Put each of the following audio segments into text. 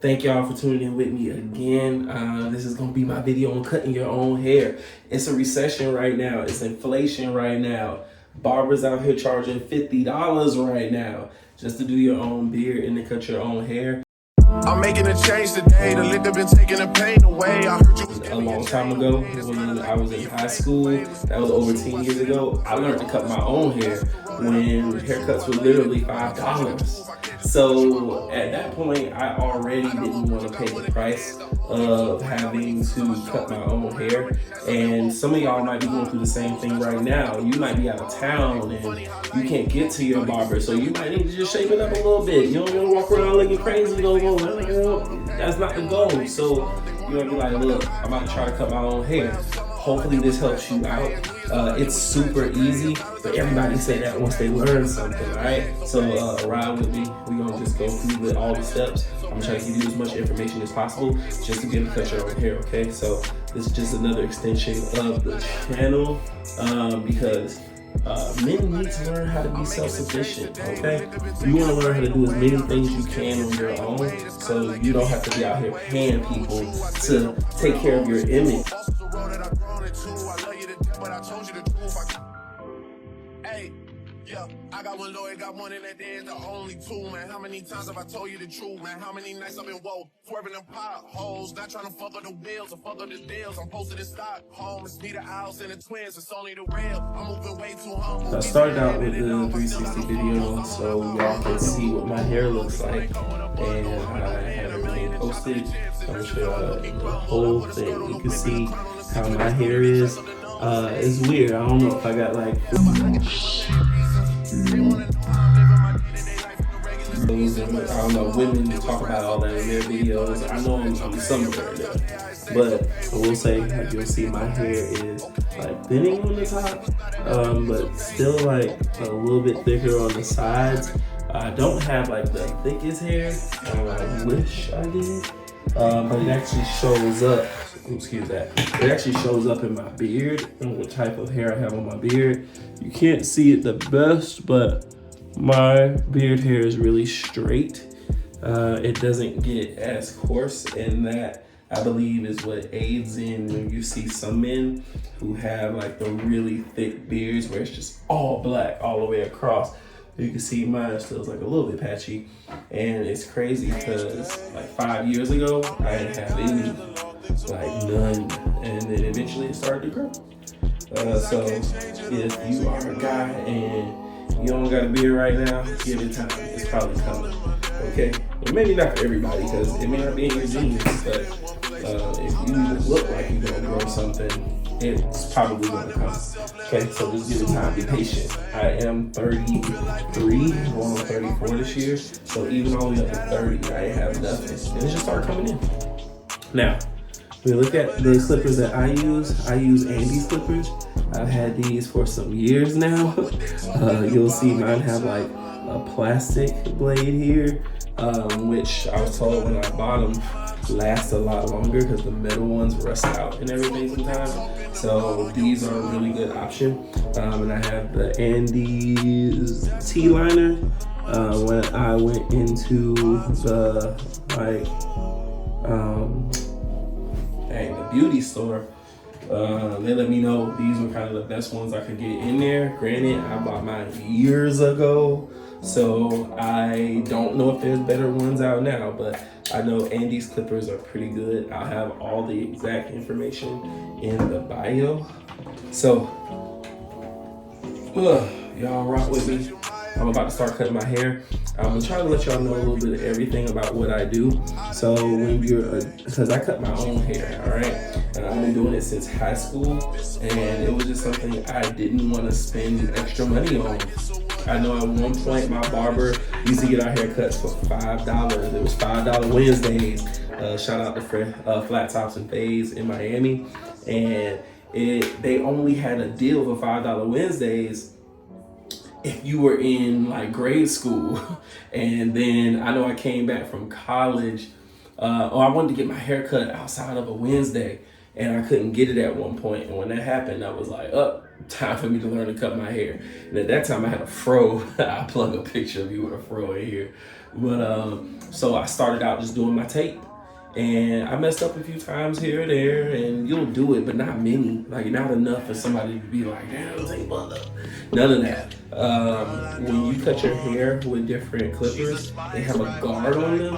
Thank y'all for tuning in with me again. This is gonna be my video on cutting your own hair. It's a recession right now. It's inflation right now. Barbers out here charging $50 right now just to do your own beard and to cut your own hair. I'm making a change today. The liquor been taking the pain away. I heard you A long time ago, when I was in high school, that was over 10 years ago, I learned to cut my own hair when haircuts were literally $5. So at that point, I already didn't want to pay the price of having to cut my own hair. And some of y'all might be going through the same thing right now. You might be out of town and you can't get to your barber, so you might need to just shape it up a little bit. You don't want to walk around looking crazy no more. That's not the goal. So you're gonna be like, look, I'm about to try to cut my own hair. Hopefully this helps you out. It's super easy, but everybody say that once they learn something, all right? So ride with me. We're gonna just go through all the steps. I'm gonna try to give you as much information as possible just to be able to cut your own hair, okay? So this is just another extension of the channel because men need to learn how to be self-sufficient, okay? You want to learn how to do as many things you can on your own so you don't have to be out here paying people to take care of your image. Yeah, I got one lawyer, got one, and that there is the only two, man. How many times have I told you the truth, man? How many nights I've been woke, swerving them potholes, not trying to fuck up the wheels or fuck up the deals. I'm posted in Stockholm, it's me, the Owls, and the twins, it's only the real. I'm moving way too humble. I started out with the 360 video so y'all can see what my hair looks like, and I have everything posted. I'm gonna show y'all the whole thing. You can see how my hair is. It's weird. I don't know if I got like I don't know, women talk about all that in their videos. I know I'm somewhere there. But I will say, like, you'll see my hair is like thinning on the top, but still like a little bit thicker on the sides. I don't have like the thickest hair. I wish I did. But it actually shows up, excuse that, it actually shows up in my beard and what type of hair I have on my beard. You can't see it the best, but my beard hair is really straight. It doesn't get as coarse, and that I believe is what aids in when you see some men who have like the really thick beards where it's just all black all the way across. You can see mine still is like a little bit patchy, and it's crazy because like 5 years ago I didn't have any, like none, and then eventually it started to grow. So if you are a guy and you don't got a beard right now, give it time. It's probably coming, okay? And maybe not for everybody because it may not be in your genes, but if you look like you're gonna grow something, it's probably gonna come. Okay, so just give it time, be patient. I am 33, going on 34 this year, so even all the way up to 30, I ain't have nothing. And it just started coming in. Now, when we look at the clippers that I use Andy's clippers. I've had these for some years now. You'll see mine have like a plastic blade here, which I was told when I bought them last a lot longer because the metal ones rust out and everything sometimes. So these are a really good option. And I have the Andy's T-liner. When I went into the the beauty store, they let me know these were kind of the best ones I could get in there. Granted, I bought mine years ago, so I don't know if there's better ones out now, but I know Andy's clippers are pretty good. I'll have all the exact information in the bio. So, y'all rock with me. I'm about to start cutting my hair. I'm gonna try to let y'all know a little bit of everything about what I do. So when because I cut my own hair, all right? And I've been doing it since high school, and it was just something I didn't want to spend extra money on. I know at one point my barber used to get our haircuts for $5. It was $5 Wednesdays. Shout out to Flat Tops and Fades in Miami. And they only had a deal for $5 Wednesdays if you were in like grade school. And then I know I came back from college, I wanted to get my hair cut outside of a Wednesday, and I couldn't get it at one point. And when that happened, I was like, time for me to learn to cut my hair. And at that time I had a fro. I'll plug a picture of you with a fro in here. But so I started out just doing my tape. And I messed up a few times here and there, and you'll do it, but not many. Like, not enough for somebody to be like, damn, take one up. None of that. When you cut your hair with different clippers, they have a guard on them.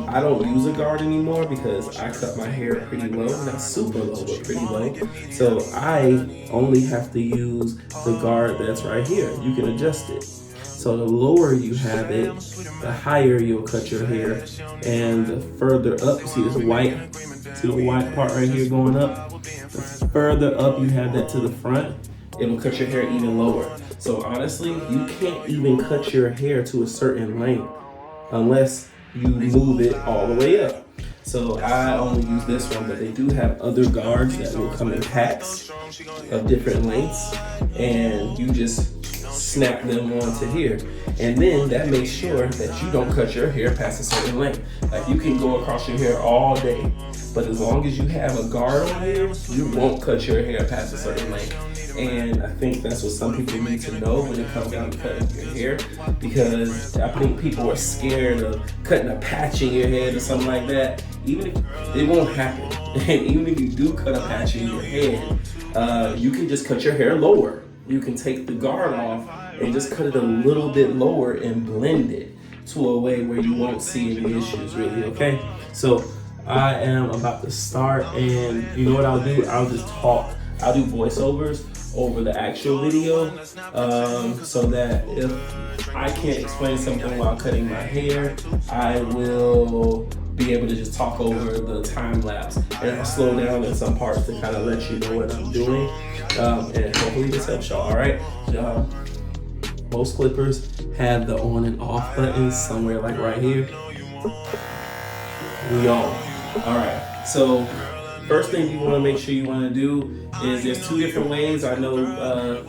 I don't use a guard anymore because I cut my hair pretty low, not super low, but pretty low. So I only have to use the guard that's right here. You can adjust it. So the lower you have it, the higher you'll cut your hair, and the further up, see this white, see the white part right here going up? The further up you have that to the front, it'll cut your hair even lower. So honestly, you can't even cut your hair to a certain length unless you move it all the way up. So I only use this one, but they do have other guards that will come in packs of different lengths, and you just snap them onto here, and then that makes sure that you don't cut your hair past a certain length. Like, you can go across your hair all day, but as long as you have a guard on here, you won't cut your hair past a certain length. And I think that's what some people need to know when it comes down to cutting your hair, because I think people are scared of cutting a patch in your head or something like that. Even if it won't happen, and even if you do cut a patch in your head, you can just cut your hair lower. You can take the guard off and just cut it a little bit lower and blend it to a way where you won't see any issues, really, okay? So I am about to start, and you know what I'll do? I'll just talk. I'll do voiceovers over the actual video, so that if I can't explain something while cutting my hair, I will be able to just talk over the time lapse, and I'll slow down in some parts to kind of let you know what I'm doing, and hopefully this helps y'all. All right, most clippers have the on and off buttons somewhere like right here. We on. All right, so first thing you want to make sure you want to do is, there's two different ways. I know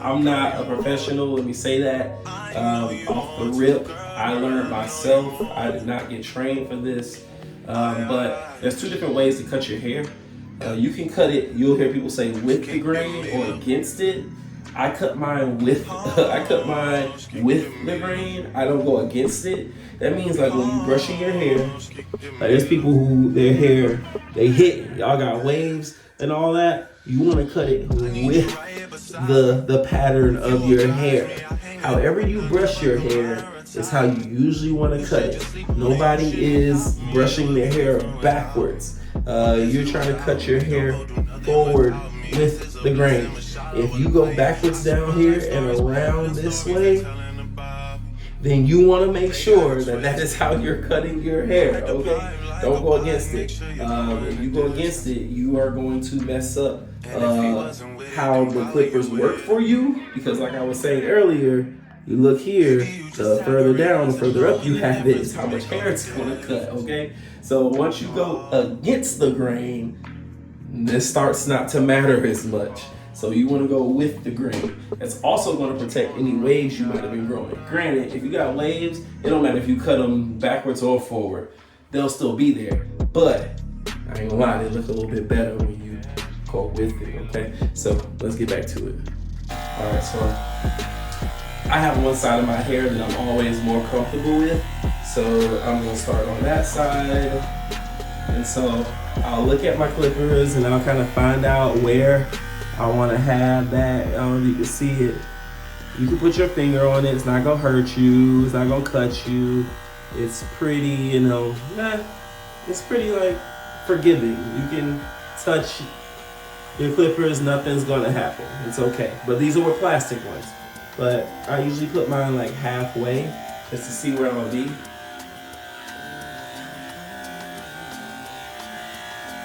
I'm not a professional, let me say that. Off the rip, I learned myself. I did not get trained for this. But there's two different ways to cut your hair. You can cut it, you'll hear people say with the grain or against it. I cut mine with the grain. I don't go against it. That means, like, when you brushing your hair, like, there's people who their hair, they hit, y'all got waves and all that. You want to cut it with the pattern of your hair. However you brush your hair is how you usually want to cut it. Nobody is brushing their hair backwards. You're trying to cut your hair forward with the grain. If you go backwards down here and around this way, then you want to make sure that that is how you're cutting your hair, okay? Don't go against it. If you go against it, you are going to mess up how the clippers work for you, because like I was saying earlier, you look here, the further down, the further up you have it, is how much hair it's going to cut, okay? So once you go against the grain, this starts not to matter as much. So you want to go with the grain. That's also going to protect any waves you might have been growing. Granted, if you got waves, it don't matter if you cut them backwards or forward. They'll still be there. But I ain't gonna lie, they look a little bit better when you go with it, okay? So let's get back to it. All right, so I have one side of my hair that I'm always more comfortable with. So I'm gonna start on that side. And so I'll look at my clippers and I'll kind of find out where I want to have that. I don't know if you can see it. You can put your finger on it. It's not gonna hurt you. It's not gonna cut you. It's pretty, you know, it's pretty like forgiving. You can touch your clippers, nothing's gonna happen. It's okay. But these are plastic ones. But I usually put mine like halfway just to see where I'm gonna be.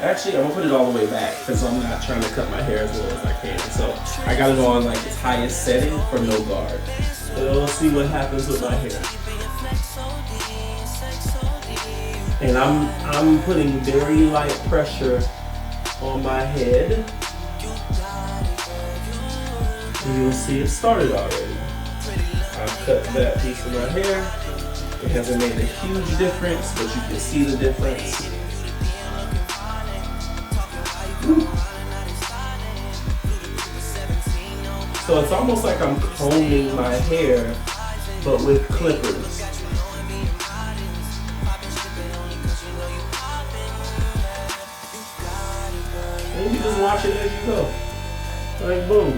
Actually, I'm gonna put it all the way back because I'm not trying to cut my hair as well as I can. So I got it on like its highest setting for no guard. So we'll see what happens with my hair. And I'm putting very light pressure on my head. And you'll see it started already. I've cut that piece of my hair. It hasn't made a huge difference, but you can see the difference. So it's almost like I'm combing my hair, but with clippers. And you just watch it as you go. Like boom.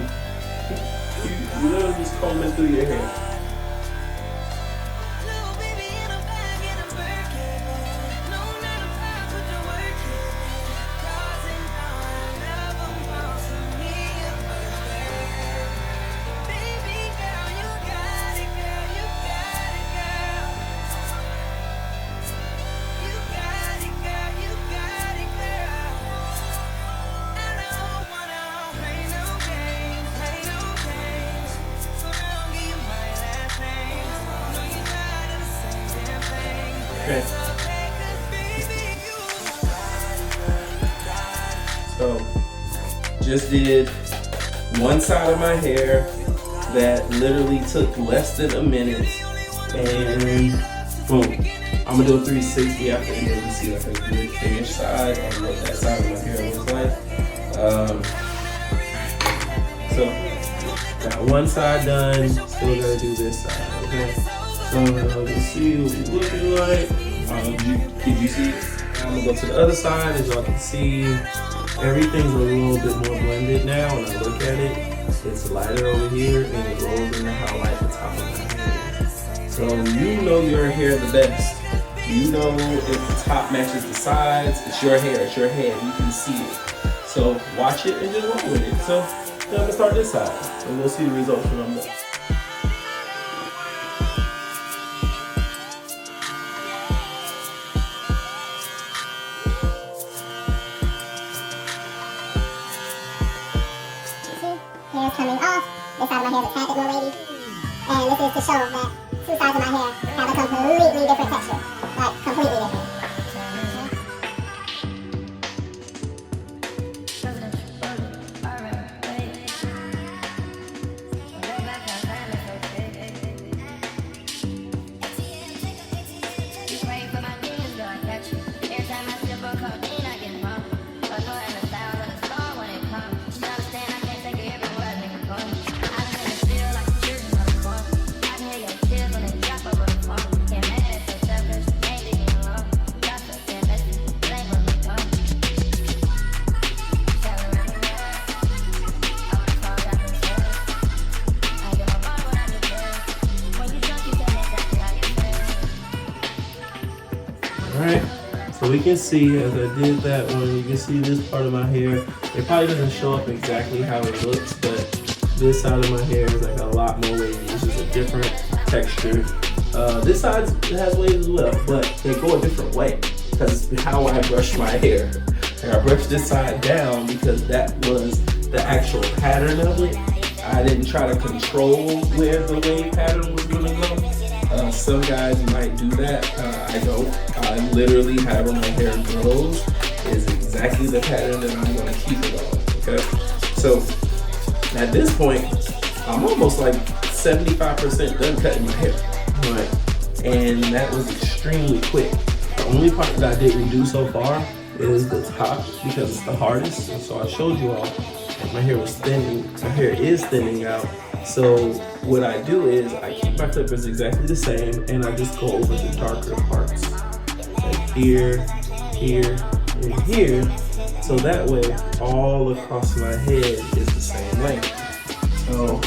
You literally just combing through your hair. Okay. So, just did one side of my hair that literally took less than a minute, and boom. I'm gonna do a 360 after and then see like a good finished side of what that side of my hair looks like. So, got one side done, still gotta do this side, okay? So let's see what it's looking like. Did you see it? I'm gonna go to the other side. As y'all can see, everything's a little bit more blended now. When I look at it, it's lighter over here and it rolls into how light the top of my hair is. So you know your hair the best. You know if the top matches the sides. It's your hair, it's your head. You can see it. So watch it and just roll with it. So I'm gonna start this side and we'll see the results when I'm done. Hair coming off. This side of my hair is a tad bit more wavy. And this is to show that two sides of my hair have a completely different texture. Like, completely different. Alright, so we can see as I did that one, you can see this part of my hair. It probably doesn't show up exactly how it looks, but this side of my hair is like a lot more wavy. This is a different texture. This side has waves as well, but they go a different way because it's how I brush my hair. And I brushed this side down because that was the actual pattern of it. I didn't try to control where the wave pattern was gonna go. Some guys might do that. I don't. I literally, however my hair grows, is exactly the pattern that I'm gonna keep it on. Okay. So at this point, I'm almost like 75% done cutting my hair. Right. And that was extremely quick. The only part that I didn't do so far is the top because it's the hardest. And so I showed you all that my hair was thinning. My hair is thinning out. So what I do is I keep my clippers exactly the same and I just go over the darker parts. Like here, here, and here. So that way all across my head is the same length. So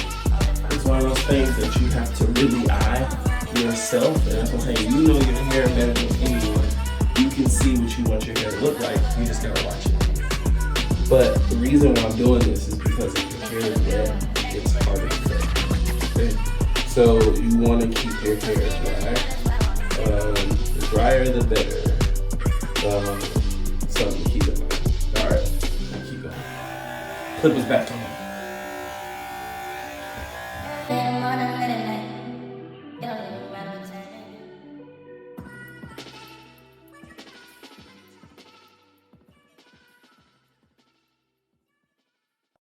it's one of those things that you have to really eye yourself. And that's what I'm saying. You know your hair better than anyone. You can see what you want your hair to look like. You just gotta watch it. But the reason why I'm doing this is because if your hair is wet, it's harder to cut. Okay? So you want to keep your hair dry. The drier the better. Something to keep in mind. Alright, keep going. Clippers back on.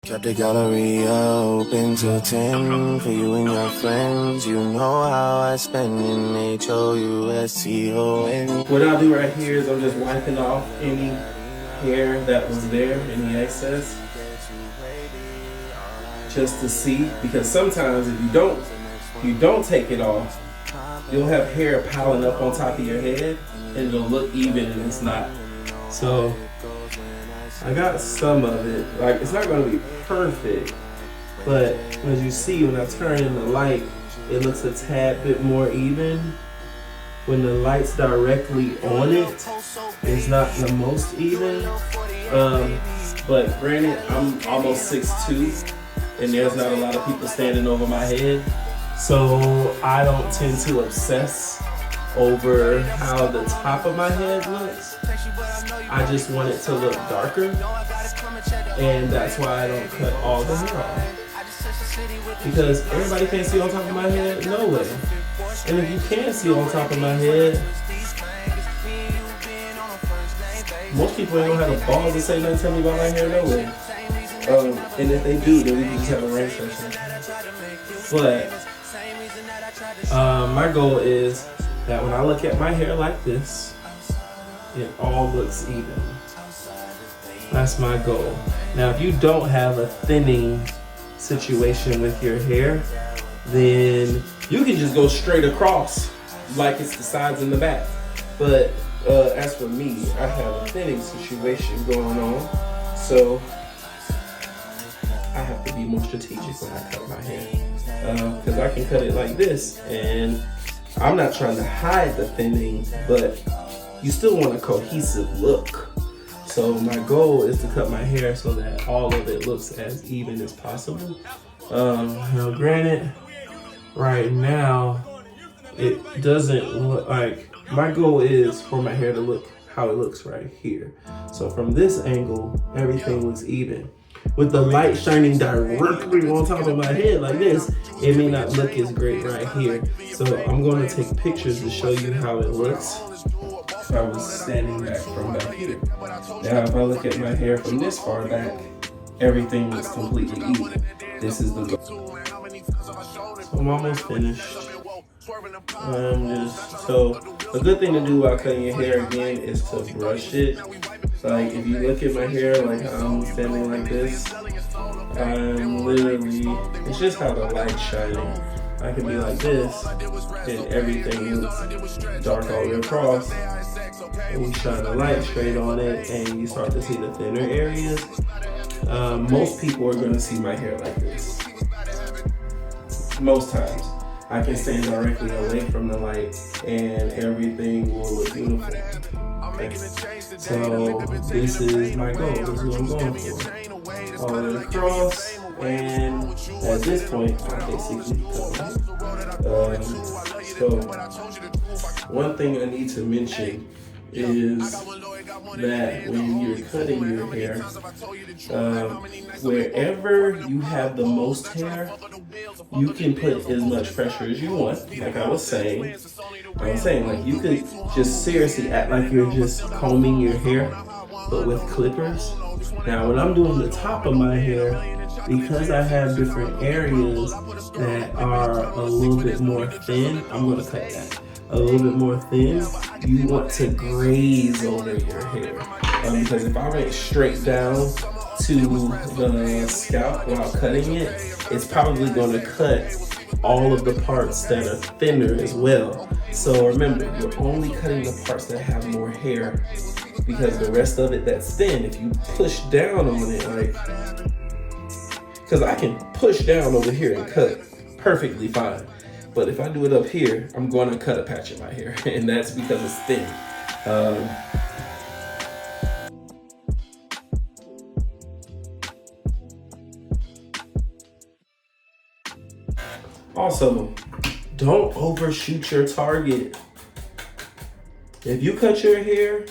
Kept the gallery open till 10 for you and your friends. You know how I spend in HOUSTON. What I'll do right here is I'm just wiping off any hair that was there, any excess. just to see, because sometimes if you don't take it off, you'll have hair piling up on top of your head and it'll look even and it's not. So I got some of it. Like, it's not gonna be perfect, but as you see, when I turn in the light, it looks a tad bit more even. When the light's directly on it, it's not the most even. But granted, I'm almost 6'2", and there's not a lot of people standing over my head. So I don't tend to obsess over how the top of my head looks. I just want it to look darker, and that's why I don't cut all the hair off. Because everybody can't see on top of my head? No way. And if you can see on top of my head, most people ain't gonna have the balls to say nothing to me about my hair, no way. And if they do, then we can just have a rain session. But my goal is that when I look at my hair like this, it all looks even. That's my goal. Now, if you don't have a thinning situation with your hair, then you can just go straight across like it's the sides and the back. But as for me, I have a thinning situation going on, so I have to be more strategic when I cut my hair. Because I can cut it like this, and I'm not trying to hide the thinning, but you still want a cohesive look. So my goal is to cut my hair so that all of it looks as even as possible. Now granted, right now, it doesn't look like, my goal is for my hair to look how it looks right here. So from this angle, everything looks even. With the light shining directly on top of my head like this, it may not look as great right here. So I'm going to take pictures to show you how it looks if I was standing back from back here. Now if I look at my hair from this far back, everything looks completely even. This is the goal. So I'm almost finished. So a good thing to do while cutting your hair again is to brush it. Like if you look at my hair, like I'm standing like this, I'm literally, it's just how the light's shining. I can be like this, and everything looks dark all the way across. And you shine the light straight on it, and you start to see the thinner areas. Most people are going to see my hair like this. Most times. I can stand directly away from the light, and everything will look uniform. Okay. So this is my goal. This is what I'm going for. All the way across, and at this point, I basically cut. So one thing I need to mention is that when you're cutting your hair, wherever you have the most hair, you can put as much pressure as you want. Like I was saying, like you could just seriously act like you're just combing your hair, but with clippers. Now when I'm doing the top of my hair, because I have different areas that are a little bit more thin, I'm gonna cut that a little bit more thin. You want to graze over your hair, because if I went straight down to the scalp while cutting it, it's probably going to cut all of the parts that are thinner as well. So remember, you're only cutting the parts that have more hair, because the rest of it that's thin, if you push down on it, like, because I can push down over here and cut perfectly fine. But if I do it up here, I'm going to cut a patch of my hair, and that's because it's thin. Also, don't overshoot your target. If you cut your hair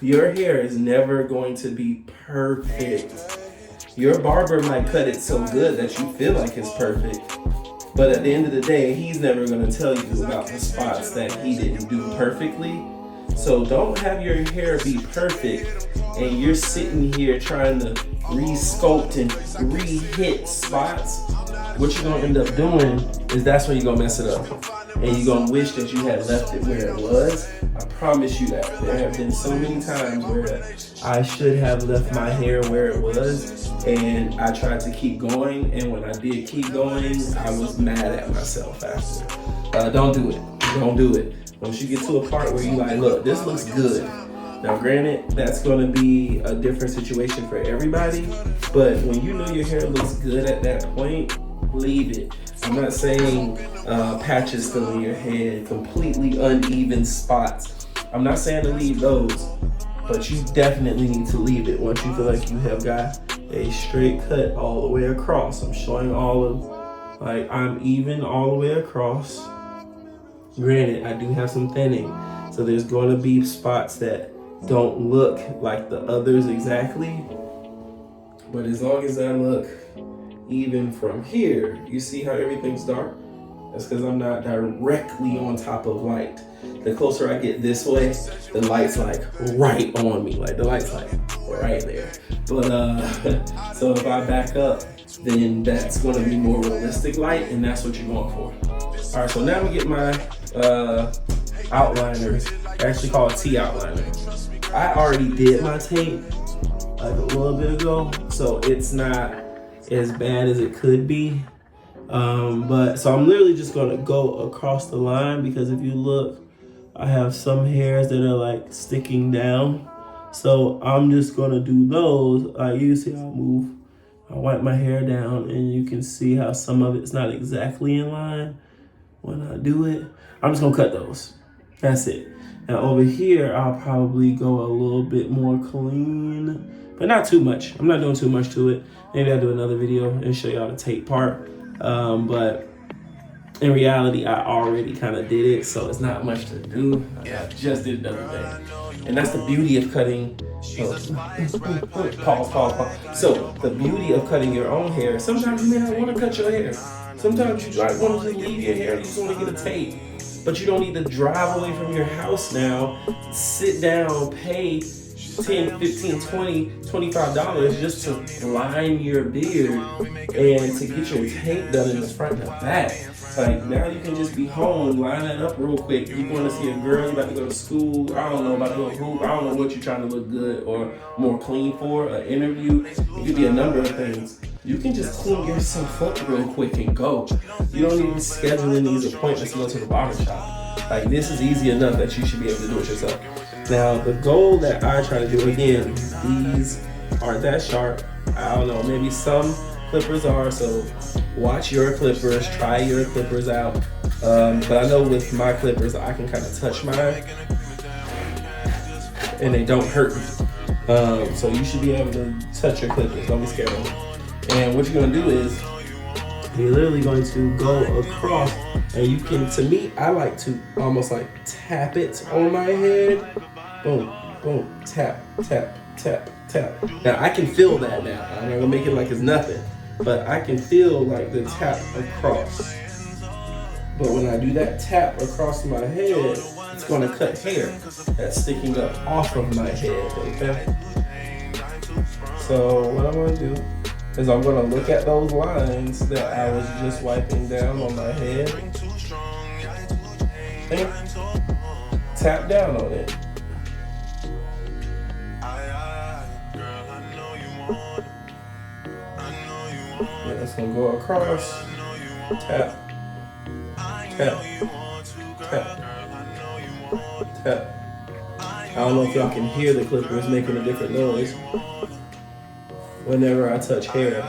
is never going to be perfect. Your barber might cut it so good that you feel like it's perfect. But at the end of the day, he's never going to tell you about the spots that he didn't do perfectly. So don't have your hair be perfect and you're sitting here trying to re-sculpt and re-hit spots. What you're going to end up doing is that's when you're going to mess it up. And you're going to wish that you had left it where it was. I promise you that. There have been so many times where I should have left my hair where it was, and I tried to keep going, and when I did keep going, I was mad at myself after. Don't do it. Don't do it. Once you get to a part where you like, look, this looks good. Now, granted, that's going to be a different situation for everybody, but when you know your hair looks good at that point, leave it. I'm not saying patches still in your head, completely uneven spots. I'm not saying to leave those, but you definitely need to leave it once you feel like you have got a straight cut all the way across. I'm showing all of, like, I'm even all the way across. Granted, I do have some thinning, so there's going to be spots that don't look like the others exactly, but as long as I look even from here, you see how everything's dark? That's because I'm not directly on top of light. The closer I get this way, the light's like right on me, like the light's like right there. But so if I back up, then that's going to be more realistic light, and that's what you're going for. All right, so now we get my outliners. They're actually called T-outliner. I already did my tape like a little bit ago, so it's not as bad as it could be. But so I'm literally just gonna go across the line, because if you look, I have some hairs that are like sticking down. So I'm just gonna do those. You see I wipe my hair down, and you can see how some of it's not exactly in line when I do it. I'm just gonna cut those. That's it. Now over here, I'll probably go a little bit more clean, but not too much. I'm not doing too much to it. Maybe I'll do another video and show y'all the tape part. But in reality, I already kind of did it, so it's not much to do. I just did it the other day. And that's the beauty of cutting. Pause. So the beauty of cutting your own hair, sometimes you may not want to cut your hair. Sometimes you like want to just leave your hair and you just want to get a tape. But you don't need to drive away from your house now, sit down, pay $10, $15, $20, $25 just to line your beard and to get your tape done in the front and back. Like, now you can just be home, line that up real quick. You're going to see a girl, you're about to go to school, I don't know, about to go to hoop, I don't know what you're trying to look good or more clean for, an interview. It could be a number of things. You can just clean yourself up real quick and go. You don't need to schedule in these appointments to go to the barbershop. Like, this is easy enough that you should be able to do it yourself. Now, the goal that I try to do, again, these aren't that sharp. I don't know, maybe some clippers are, so watch your clippers, try your clippers out. But I know with my clippers, I can kind of touch mine, and they don't hurt me. So you should be able to touch your clippers, don't be scared of them. And what you're gonna do is, you're literally going to go across, and you can, to me, I like to almost like tap it on my head. Boom, boom, tap, tap, tap, tap. Now I can feel that now. I'm not gonna make it like it's nothing, but I can feel like the tap across. But when I do that tap across my head, it's gonna cut hair that's sticking up off of my head, okay? So what I'm gonna do is I'm gonna look at those lines that I was just wiping down on my head and tap down on it. Yeah, it's gonna go across, tap, tap, tap, tap. I don't know if y'all can hear the clippers making a different noise whenever I touch hair.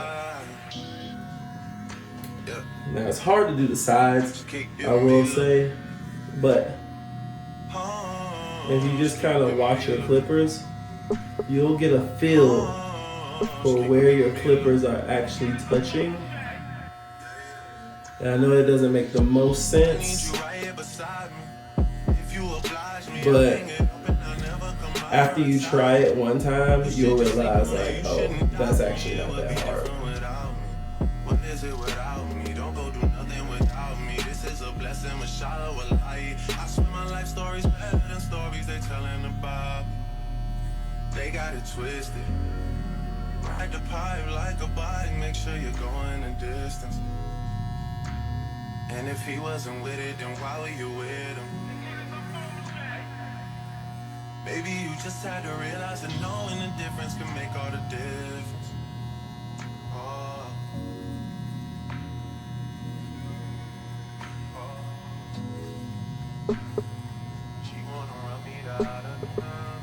Now it's hard to do the sides, I will say, but if you just kind of watch your clippers, you'll get a feel for where your clippers are actually touching. And I know it doesn't make the most sense, but after you try it one time, you'll realize like, oh, that's actually not that hard. They got it twisted. Ride the pipe like a bike, make sure you're going the distance. And if he wasn't with it, then why were you with him? Baby, you just had to realize that knowing the difference can make all the difference. Oh. Oh. She wanna run me out of town.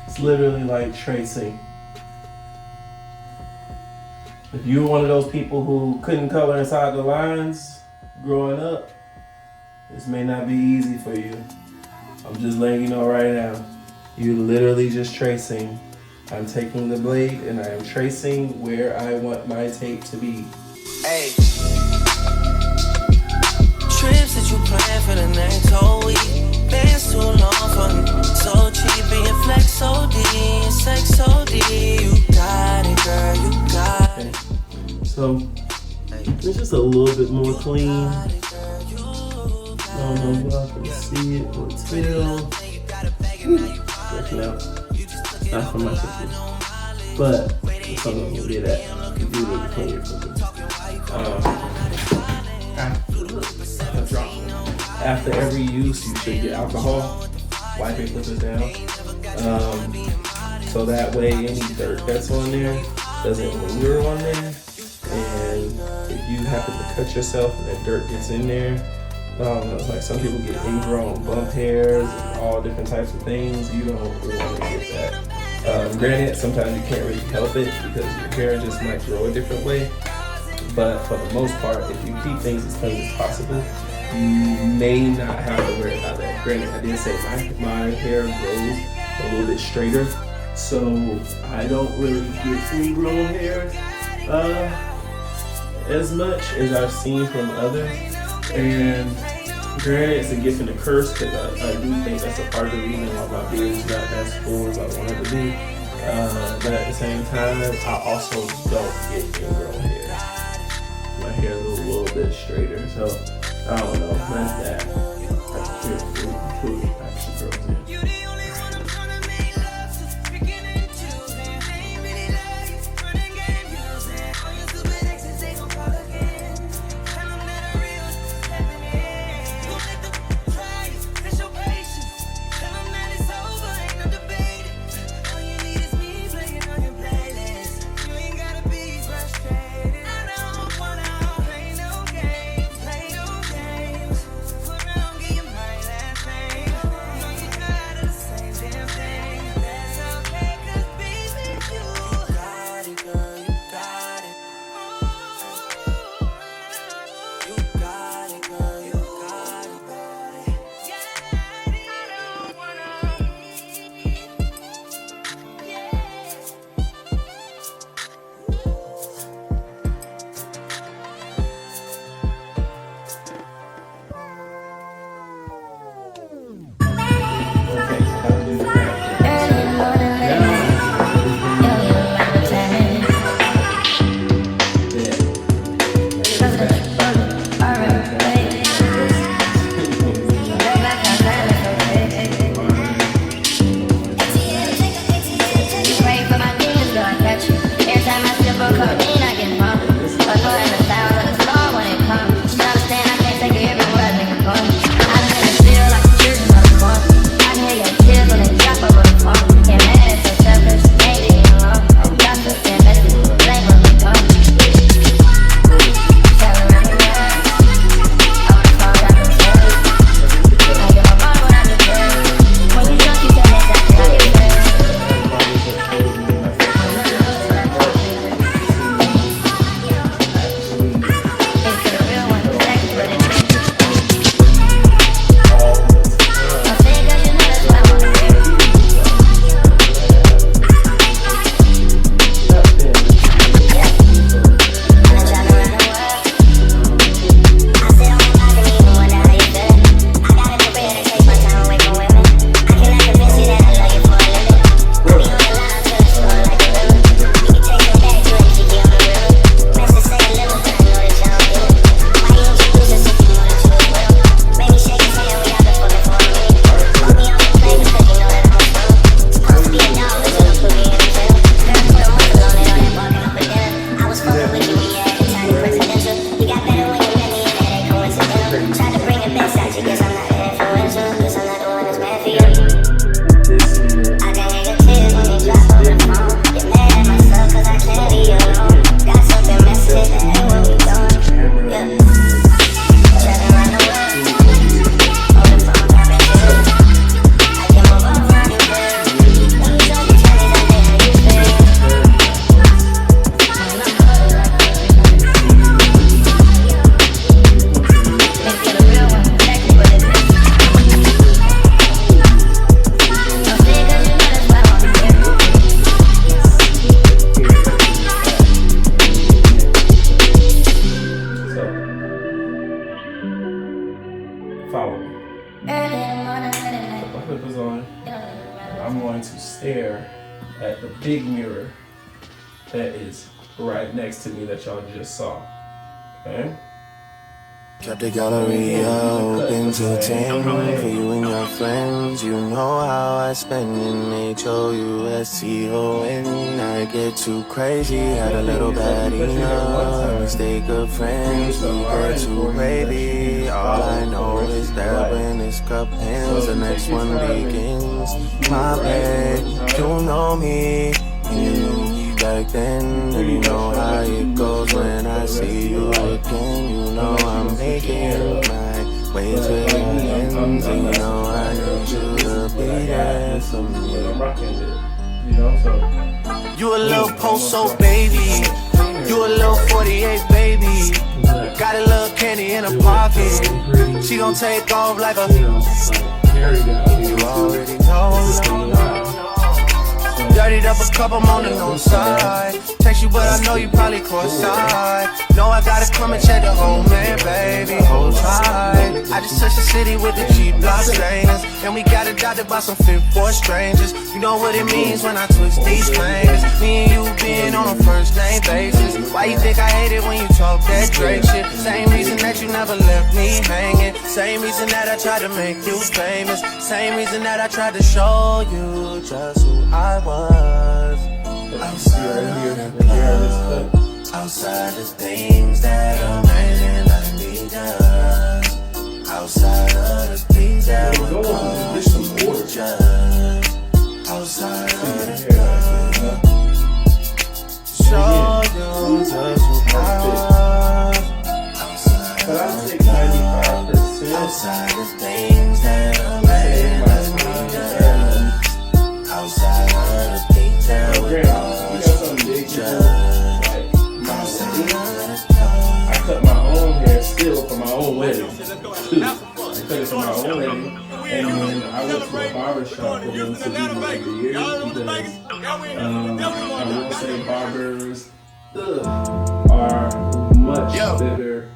It's literally like tracing. If you were one of those people who couldn't color inside the lines growing up, this may not be easy for you. I'm just letting you know right now. You're literally just tracing. I'm taking the blade and I am tracing where I want my tape to be. Hey. Trips that you plan for the next whole week. Bands too long for me. So cheap, being flex OD, sex OD. You got it, girl, you got it. Okay. So, it's just a little bit more clean. I don't know if y'all can see it or tell. Working out. Not for my sisters. But, it's something we'll get at. You do need to clean your cookies. After every use, you should get alcohol, wipe your clippers down, so that way any dirt that's on there doesn't linger on there. And if you happen to cut yourself and that dirt gets in there, it's like some people get ingrown bump hairs and all different types of things. You don't really want to get that. Granted, sometimes you can't really help it because your hair just might grow a different way. But for the most part, if you keep things as clean as possible, you may not have to worry about that. Granted, I did say my hair grows a little bit straighter, so I don't really get ingrown hair as much as I've seen from others. And granted, it's a gift and a curse because I do think that's a part of the reason why my beard is not as full as I want it to be. But at the same time, I also don't get ingrown hair. My hair is a little bit straighter, so I don't know. That's that. Actually grows in. I'm going to stare at the big mirror that is right next to me that y'all just saw. Okay? Kept the gallery open till 10 for you and your friends. You know how I spend in HOUSTON. I get too crazy, had a little bad enough. We stay good friends, we get too wavy. All I know is that when this cup ends, the next one begins. My babe, you know me, and you knew me back then. And you know how it goes when I see you again. You know I'm making my way to your ends, and you know I need you to be there for me. You a little post-so baby, you a little 48 baby. Got a little candy in her pocket, she gon' take off like a. You already know. Dirtied up a cup, I'm on the north side. Text you, but I know you probably cross-side. Know I gotta come and check the whole man, baby. Hold tight. I just touched the city with the cheap block stainers, and we got adopted by some fit for strangers. You know what it means when I twist these fingers. Me and you being on a first name basis. Why you think I hate it when you talk that Drake shit? Same reason that you never left me hanging. Same reason that I tried to make you famous. Same reason that I tried to show you just who I was. Outside the things that a man like me does. Outside of the things that we just. Outside of the show you just who I was. Outside the things that a man like me does. Outside of the things that we just. I cut my own hair still for my own wedding. I cut it for my own wedding. And then I went to a barber shop for them to do my beard because I will say barbers are much better.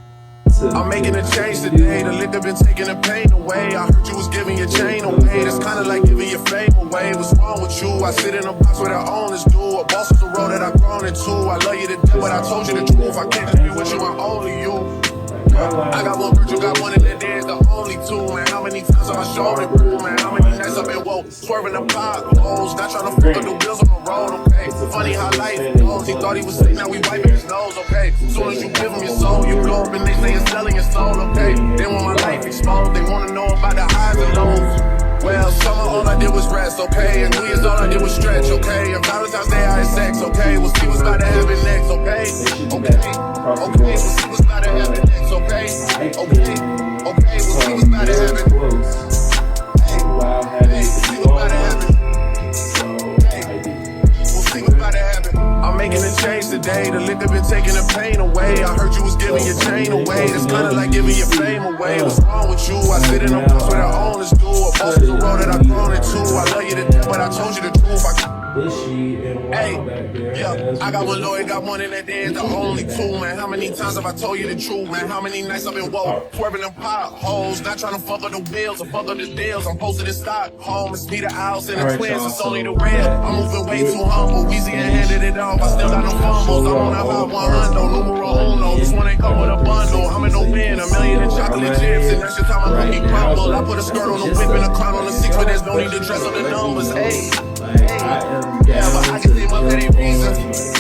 I'm making a change today. The liquor been taking the pain away. I heard you was giving your chain away. That's kinda like giving your fame away. What's wrong with you? I sit in a box where the owners do. A boss is a road that I've grown into. I love you to death, but I told you the truth. I can't just be with you, I'm only you. I got one bird, you got one, and then there's the only two, man. How many times have I shown it, man? How many nights I've been woke, swerving the potholes, not trying to fuck up the wheels on the road, okay? Funny how life goes. He thought he was sick, now we wiping his nose, okay? Soon as you give him your soul, you blow up and they say you're selling your soul, okay? They want my life exposed, they wanna know about the highs and lows. Well, summer all I did was rest, okay? And New Year's all I did was stretch, okay? And Valentine's Day I had sex, okay? We'll see what's about to happen next, okay? Okay, we'll see what's about to happen next, okay? Okay, we'll see what's about to happen. Hey, we'll see what's about to happen. We'll see what's about to happen. I'm making a change today. The liquor been taking the pain away. I heard you was giving your chain away. It's kinda like giving your fame away. What's wrong with you? I sit in a box where the owners do. A boss is a road that I've grown into. I love you to death, but I told you the truth. Hey, yeah, I got one lawyer, got one in that day, the only two, man. How many times have I told you the truth, man? How many nights I've been woke, swerving them potholes, not trying to fuck up the wheels or fuck up the deals. I'm posted in Stockholm, it's Peter House and the twins, it's only the red. I'm moving way too humble, easy and handed it off. I still got no fumbles, I'm on that hot 100, numero uno. This one ain't come with a bundle, I'm in no win, $1 million in chocolate chips, and that's your time I cookie crumble. I put a skirt on the whip and a crown on the 6, but there's no need to dress on the numbers, hey. Yeah, but I can see my petty reasons.